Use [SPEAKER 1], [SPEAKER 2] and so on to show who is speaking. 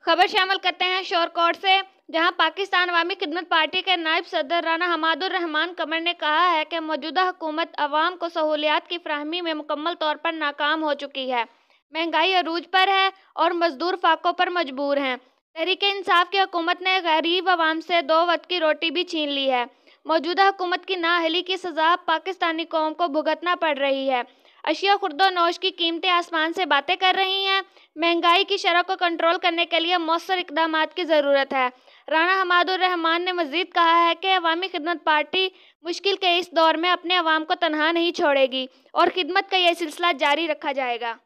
[SPEAKER 1] खबर शामिल करते हैं शोर कोट से, जहां पाकिस्तान अवामी खिदमत पार्टी के नायब सदर राना हमादुर रहमान कमर ने कहा है कि मौजूदा हुकूमत अवाम को सहूलियात की फराहमी में मुकम्मल तौर पर नाकाम हो चुकी है। महंगाई अरूज पर है और मजदूर फाकों पर मजबूर हैं। तहरीक-ए-इंसाफ की हुकूमत ने गरीब अवाम से 2 वक्त की रोटी भी छीन ली है। मौजूदा हुकूमत की नाअहली की सज़ा पाकिस्तानी कौम को भुगतना पड़ रही है। अशिया खुर्दो नोश की कीमतें आसमान से बातें कर रही हैं। महंगाई की शरह को कंट्रोल करने के लिए मौसर इक़दामात की ज़रूरत है। राना हमादुर रहमान ने मज़ीद कहा है कि अवामी खिदमत पार्टी मुश्किल के इस दौर में अपने अवाम को तनहा नहीं छोड़ेगी और खिदमत का यह सिलसिला जारी रखा जाएगा।